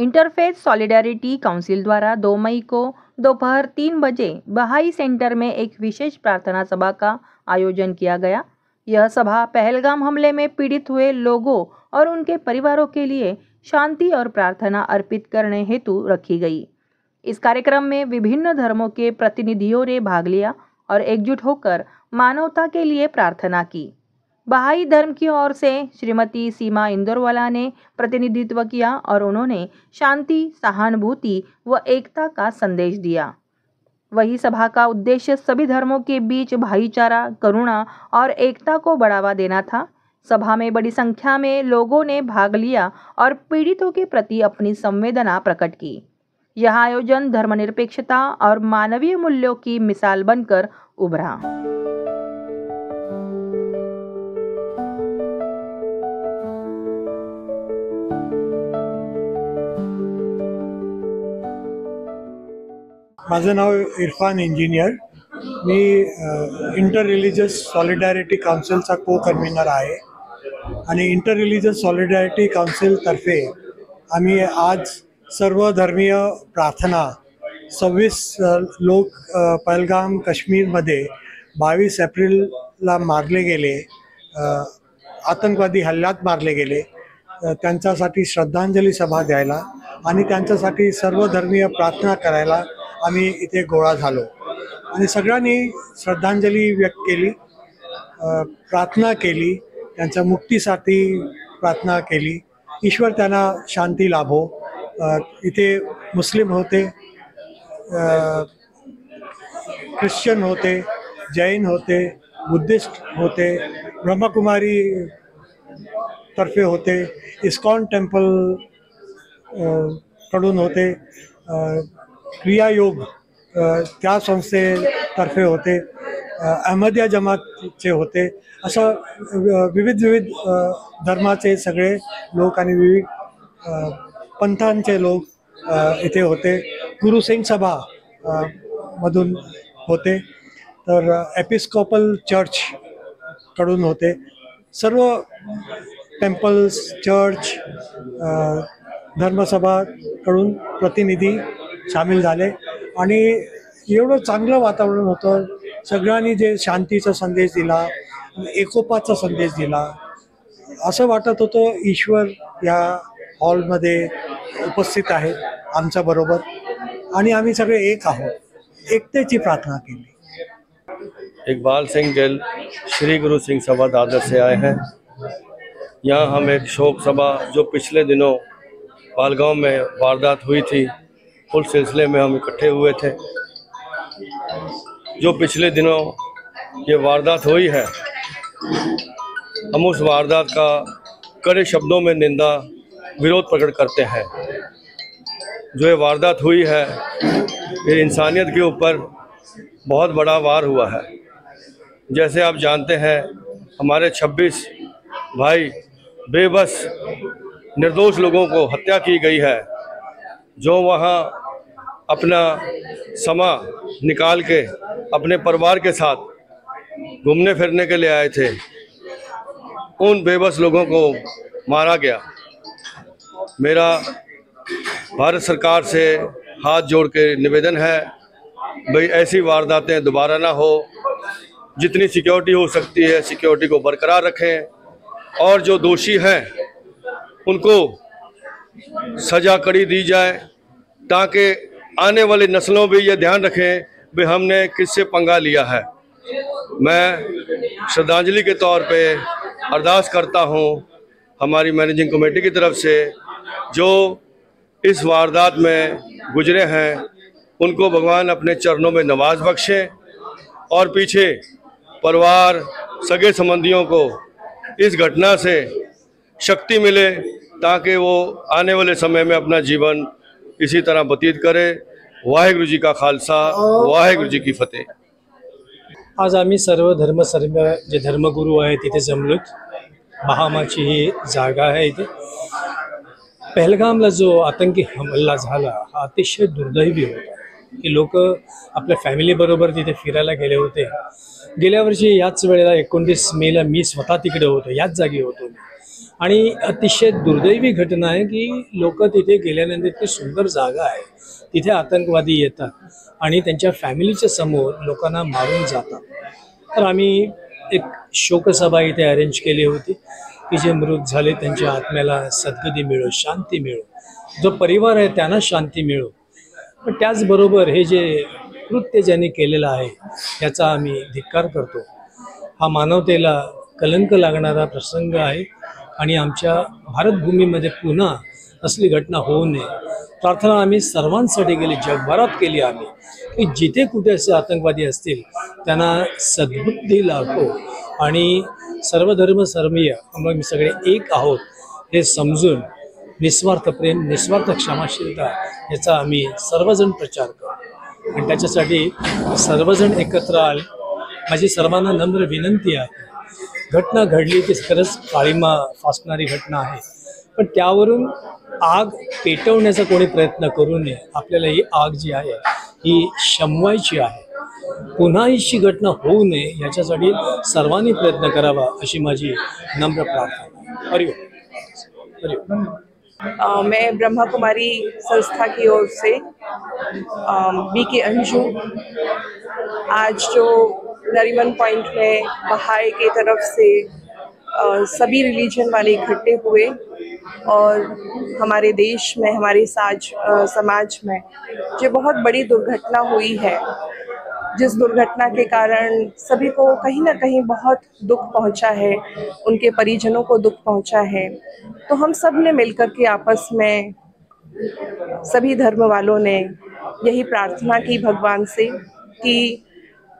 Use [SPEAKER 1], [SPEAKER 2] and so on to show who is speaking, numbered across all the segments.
[SPEAKER 1] Interfaith solidarity council द्वारा 2 मई को दोपहर 3 बजे बहाई सेंटर में एक विशेष प्रार्थना सभा का आयोजन किया गया। यह सभा पहलगाम हमले में पीड़ित हुए लोगों और उनके परिवारों के लिए शांति और प्रार्थना अर्पित करने हेतु रखी गई। इस कार्यक्रम में विभिन्न धर्मों के प्रतिनिधियों ने भाग लिया और एकजुट होकर मानवता के लिए प्रार्थना की। बहाई धर्म की ओर से श्रीमती सीमा इंदौरवाला ने प्रतिनिधित्व किया और उन्होंने शांति, सहानुभूति व एकता का संदेश दिया। वही सभा का उद्देश्य सभी धर्मों के बीच भाईचारा, करुणा और एकता को बढ़ावा देना था। सभा में बड़ी संख्या में लोगों ने भाग लिया और पीड़ितों के प्रति अपनी संवेदना प्रकट की। यह आयोजन धर्मनिरपेक्षता और मानवीय मूल्यों की मिसाल बनकर उभरा।
[SPEAKER 2] माझं नाव इरफान इंजिनियर। मी इंटर रिलीजियस सॉलिडॅरिटी काउन्सिलचा को कन्व्हेनर आहे आणि इंटर रिलीजियस सॉलिडॅरिटी काउन्सिलतर्फे आम्ही आज सर्वधर्मीय प्रार्थना 26 लोक पहलगाम काश्मीरमध्ये 22 एप्रिलला मारले गेले, आतंकवादी हल्ल्यात मारले गेले, त्यांच्यासाठी श्रद्धांजली सभा द्यायला आणि त्यांच्यासाठी सर्वधर्मीय प्रार्थना करायला आम्ही इथे गोळा झालो आणि सगळ्यांनी श्रद्धांजली व्यक्त केली, प्रार्थना केली, त्यांच्या मुक्तीसाठी प्रार्थना केली। ईश्वर त्यांना शांती लाभो। इथे मुस्लिम होते, ख्रिश्चन होते, जैन होते, बुद्धिस्ट होते, ब्रह्मकुमारी तर्फे होते, इस्कॉन टेम्पल कडून होते, क्रिया योग त्या संस्थेतर्फे होते, अहमदिया जमातचे होते, असं विविध धर्माचे सगळे लोक आणि विविध पंथांचे लोक इथे होते। गुरु सिंग सभा मधून होते, तर एपिस्कोपल चर्च कडून होते, सर्व टेम्पल्स, चर्च, धर्मसभा कडून प्रतिनिधी सामील झाले आणि एवढं चांगलं वातावरण होतं। सगळ्यांनी जे शांतीचा संदेश दिला, एकोपाचा संदेश दिला, असं वाटत होतं ईश्वर या हॉलमध्ये उपस्थित आहेत आमच्या बरोबर आणि आम्ही सगळे एक आहोत। एकतेची प्रार्थना केली।
[SPEAKER 3] इकबाल सिंह गिल श्री गुरु सिंह सभा दादर से आए हैं। यहाँ हम एक शोक सभा जो पिछले दिनों पहलगाम में वारदात हुई थी, उस सिलसिले में हम इकट्ठे हुए थे। जो पिछले दिनों ये वारदात हुई है, हम उस वारदात का कड़े शब्दों में निंदा, विरोध प्रकट करते हैं। जो ये वारदात हुई है, ये इंसानियत के ऊपर बहुत बड़ा वार हुआ है। जैसे आप जानते हैं, हमारे 26 भाई बेबस निर्दोष लोगों को हत्या की गई है, जो वहाँ अपना समा निकाल के अपने परिवार के साथ घूमने फिरने के लिए आए थे। उन बेबस लोगों को मारा गया। मेरा भारत सरकार से हाथ जोड़ के निवेदन है, भाई ऐसी वारदातें दोबारा ना हो। जितनी सिक्योरिटी हो सकती है सिक्योरिटी को बरकरार रखें और जो दोषी हैं उनको सज़ा कड़ी दी जाए, ताकि आने वाली नस्लों भी ये ध्यान रखें भी हमने किससे पंगा लिया है। मैं श्रद्धांजलि के तौर पे अरदास करता हूँ हमारी मैनेजिंग कमेटी की तरफ से, जो इस वारदात में गुजरे हैं उनको भगवान अपने चरणों में नवाज बख्शें और पीछे परिवार, सगे संबंधियों को इस घटना से शक्ति मिले, ताकि वो आने वाले समय में अपना जीवन इसी तरह व्यतीत करे। वाहेगुरु जी का खालसा, वाहेगुरु जी की फतेह।
[SPEAKER 4] आज आम्ही सर्व जे धर्मगुरू आहेत तिथे जमलोत। बहामाची ही जागा आहे। इथे पहलगामला जो आतंकी हमला झाला हा अतिशय दुर्दैवी होता की लोक आपल्या फॅमिली बरोबर तिथे फिरायला गेले होते। गेल्या वर्षी याच वेळेला 29 मेला मी स्वतः तिकडे होतो, याच जागी होतो आणि अतिशय दुर्दैवी घटना आहे की लोक तिथे गेल्यानंतर इतकी सुंदर जागा आहे, तिथे आतंकवादी येतात आणि त्यांच्या फॅमिलीच्या समोर लोकांना मारून जातात. तर आम्ही एक शोकसभा इथे अरेंज केली होती की जे मृत झाले त्यांच्या आत्म्याला सद्गती मिळो, शांती मिळो, जो परिवार आहे त्यांना शांती मिळो. पण त्याचबरोबर हे जे कृत्य ज्यांनी केलेलं आहे याचा आम्ही धिक्कार करतो. हा मानवतेला कलंक लागणारा प्रसंग आहे आणि आमच्या भारतभूमीमध्ये पुन्हा असली घटना होऊ नये प्रार्थना आम्ही सर्वांसाठी केली, जगभरात केली आम्ही, की जिथे कुठे असे आतंकवादी असतील त्यांना सद्बुद्धी लाभो आणि सर्व धर्म सर्मीय आम्ही सगळे एक आहोत हे समजून निस्वार्थ प्रेम, निस्वार्थ क्षमाशीलता याचा आम्ही सर्वजण प्रचार करू आणि त्याच्यासाठी सर्वजण एकत्र आले. माझी सर्वांना नम्र विनंती आहे, घटना घडली ती खरंच काळिमा फासणारी घटना आहे, पण त्यावरून आग पेटवण्याचा कोणी प्रयत्न करू नये. आपल्याला ही आग जी आहे ही शमवायची आहे, पुन्हा अशी घटना होऊ नये याच्यासाठी सर्वांनी प्रयत्न करावा अशी माझी नम्र प्रार्थना. हरिओम. हरिओम.
[SPEAKER 5] मैं ब्रह्मा कुमारी संस्था की ओर से BK अंजू आज जो नरीमन पॉइंट में बहाई की तरफ से सभी रिलीजन वाले इकट्ठे हुए और हमारे देश में, हमारे समाज में जो बहुत बड़ी दुर्घटना हुई है, जिस दुर्घटना के कारण सभी को कहीं ना कहीं बहुत दुख पहुंचा है, उनके परिजनों को दुख पहुंचा है. तो हम सब ने मिलकर के आपस में सभी धर्म वालों ने यही प्रार्थना की भगवान से कि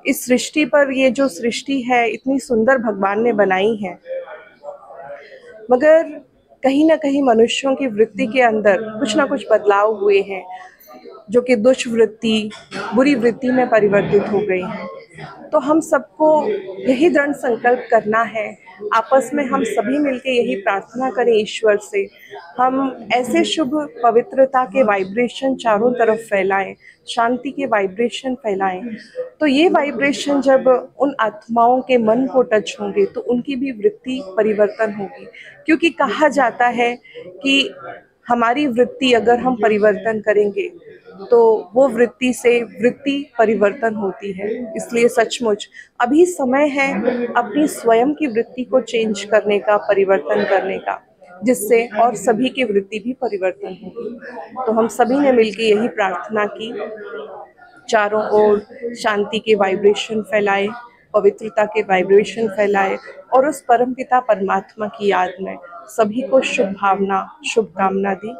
[SPEAKER 5] इस सृष्टि पर, ये जो सृष्टि है इतनी सुंदर भगवान ने बनाई है, मगर कहीं ना कहीं मनुष्यों की वृत्ति के अंदर कुछ ना कुछ बदलाव हुए हैं जो कि दुष्वृत्ति, बुरी वृत्ति में परिवर्तित हो गई हैं. तो हम सबको यही दृढ़ संकल्प करना है, आपस में हम सभी मिलके यही प्रार्थना करें ईश्वर से, हम ऐसे शुभ पवित्रता के वाइब्रेशन चारों तरफ फैलाएं, शांति के वाइब्रेशन फैलाएं. तो ये वाइब्रेशन जब उन आत्माओं के मन को टच होंगे तो उनकी भी वृत्ति परिवर्तन होगी, क्योंकि कहा जाता है कि हमारी वृत्ति अगर हम परिवर्तन करेंगे तो वो वृत्ति से वृत्ति परिवर्तन होती है. इसलिए सचमुच अभी समय है अपनी स्वयं की वृत्ति को चेंज करने का, परिवर्तन करने का, जिससे और सभी की वृत्ति भी परिवर्तन होगी. तो हम सभी ने मिलकर यही प्रार्थना की, चारों ओर शांति के वाइब्रेशन फैलाए, पवित्रता के वाइब्रेशन फैलाए और उस परमपिता परमात्मा की याद में सभी को शुभ भावना, शुभकामना दी.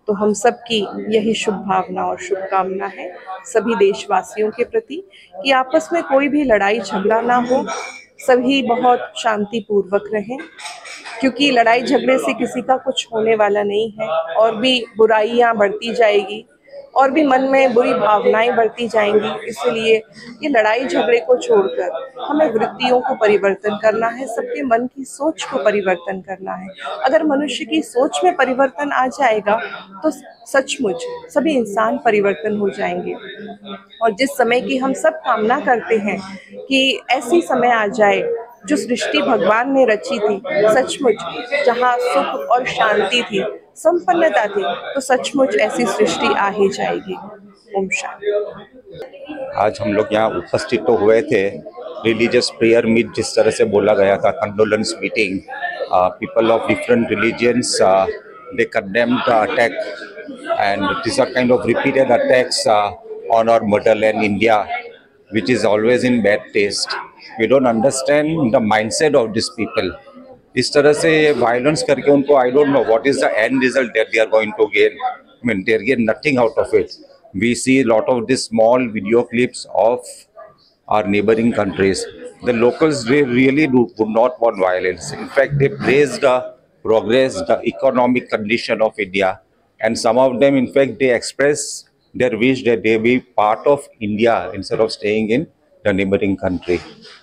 [SPEAKER 5] तो हम सबकी यही शुभ भावना और शुभकामना है सभी देशवासियों के प्रति कि आपस में कोई भी लड़ाई झगड़ा ना हो, सभी बहुत शांतिपूर्वक रहें, क्योंकि लड़ाई झगड़े से किसी का कुछ होने वाला नहीं है और भी बुराइयां बढ़ती जाएगी और भी मन में बुरी भावनाएं बढ़ती जाएंगी. इसलिए ये लड़ाई झगड़े को छोड़कर हमें वृत्तियों को परिवर्तन करना है, सबके मन की सोच को परिवर्तन करना है. अगर मनुष्य की सोच में परिवर्तन आ जाएगा तो सचमुच सभी इंसान परिवर्तन हो जाएंगे. और जिस समय की हम सब कामना करते हैं कि ऐसी समय आ जाए जो सृष्टि भगवान ने रची थी, सचमुच जहाँ सुख और शांति थी, संपन्नता थी, तो सचमुच ऐसी सृष्टि आ ही जाएगी. ओम शांति.
[SPEAKER 6] आज हम लोग यहाँ उपस्थित तो हुए थे, रिलीजियस प्रेयर मीट जिस तरह से बोला गया था, condolence meeting. People of different religions they condemned the attack and these are kind of repeated attacks on our motherland India, which is always in bad taste. We don't understand the mindset of these people. इस तरह से violence करके उनको, I don't know what is the end result that they are going to gain. I mean, they get nothing out of it. We see a lot of these small video clips of our neighboring countries. The locals really would not want violence. In fact, they praise the progress, the economic condition of India. And some of them, in fact, they express their wish that they be part of India instead of staying in the neighboring country.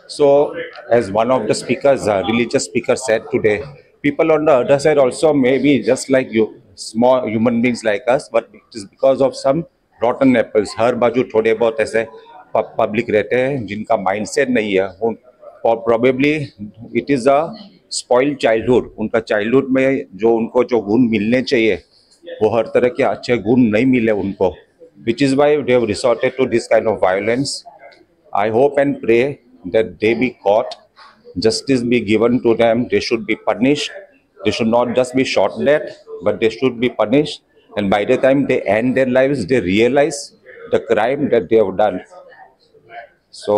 [SPEAKER 6] So, as one of the speakers, religious speakers said today, people on the other side also may be just like you, small human beings like us, but it is because of some rotten apples. हर बाजू थोड़े बहुत ऐसे public रहते हैं जिनका mindset नहीं है. Probably it is a spoiled childhood, उनका चाइल्डहुड में जो उनको जो गुण मिलने चाहिए वो हर तरह के अच्छे गुण नहीं मिले उनको, which is why they have resorted to this kind of violence. I hope and pray that they be caught, justice be given to them, they should be punished. They should not just be shot dead, but they should be punished. And by the time they end their lives, they realize the crime that they have done. So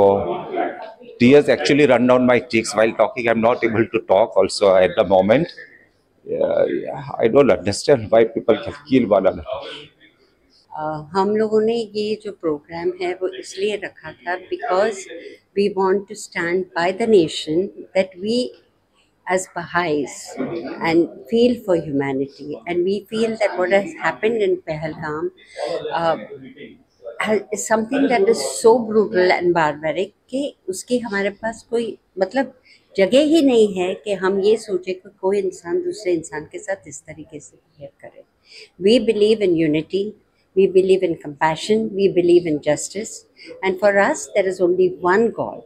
[SPEAKER 6] tears actually run down my cheeks while talking. I'm not able to talk also at the moment. I don't understand why people can kill one another.
[SPEAKER 7] हम लोगों ने ये जो programme है वो इसलिए रखा था because we want to stand by the nation that we as Baha'is and feel for humanity, and we feel that what has happened in Pahalgam is something that is so brutal and barbaric कि उसकी हमारे पास कोई मतलब जगह ही नहीं है कि हम ये सोचें कि कोई इंसान दूसरे इंसान के साथ इस तरीके से बिहेव करे. We believe in unity, we believe in compassion, we believe in justice, and for us there is only one God,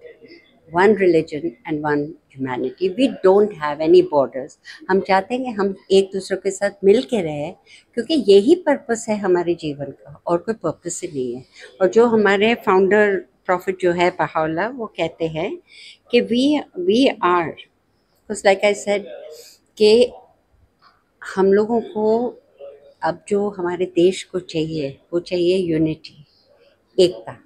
[SPEAKER 7] one religion and one humanity. We don't have any borders. हम चाहते हैं कि हम एक दूसरे के साथ मिल के रहें क्योंकि यही पर्पस है हमारे जीवन का और कोई पर्पस ही नहीं है. और जो हमारे फाउंडर प्रॉफिट जो है बहाउल्लाह वो कहते हैं कि we are, like I said कि हम लोगों को अब जो हमारे देश को चाहिए वो चाहिए यूनिटी, एकता.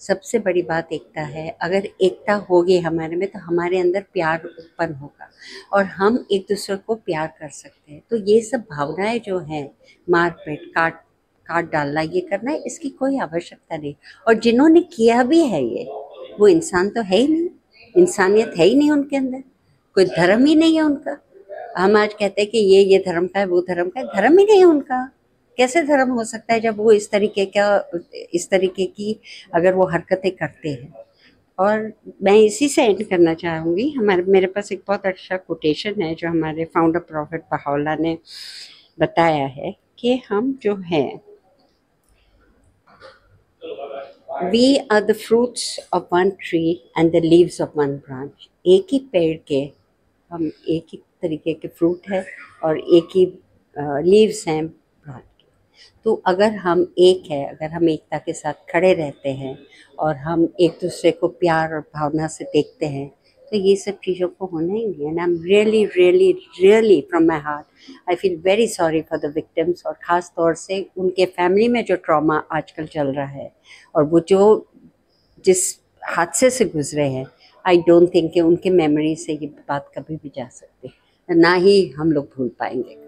[SPEAKER 7] सबसे बड़ी बात एकता है. अगर एकता होगी हमारे में तो हमारे अंदर प्यार उत्पन्न होगा और हम एक दूसरे को प्यार कर सकते हैं. तो ये सब भावनाएं जो हैं, मारपीट, काट डालना, ये करना है, इसकी कोई आवश्यकता नहीं. और जिन्होंने किया भी है ये, वो इंसान तो है ही नहीं, इंसानियत है ही नहीं उनके अंदर, कोई धर्म ही नहीं है उनका. हम आज कहते हैं कि ये धर्म का है, वो धर्म का है, धर्म ही नहीं है उनका. कैसे धर्म हो सकता है जब वो इस तरीके की अगर वो हरकतें करते हैं. और मैं इसी से एंड करना चाहूँगी. मेरे पास एक बहुत अच्छा कोटेशन है जो हमारे फाउंडर प्रॉफिट बहाउल्लाह ने बताया है कि हम जो हैं, we are the fruits of one tree and the leaves of one branch. एक ही पेड़ के हम एक ही तरीके के फ्रूट है और एक ही लीव्स हैं ब्रांच. तो अगर हम एक है, अगर हम एकता के साथ खड़े रहते हैं और हम एक दूसरे को प्यार और भावना से देखते हैं तो ये सब चीज़ों को होना ही नहीं है. And I am really really really from my heart I feel very sorry for the victims. और ख़ास तौर से उनके फैमिली में जो ट्रॉमा आजकल चल रहा है और वो जो जिस हादसे से गुजरे हैं, आई डोंट थिंक कि उनके मेमोरी से ये बात कभी भी जा सकती, ना ही हम लोग भूल पाएंगे.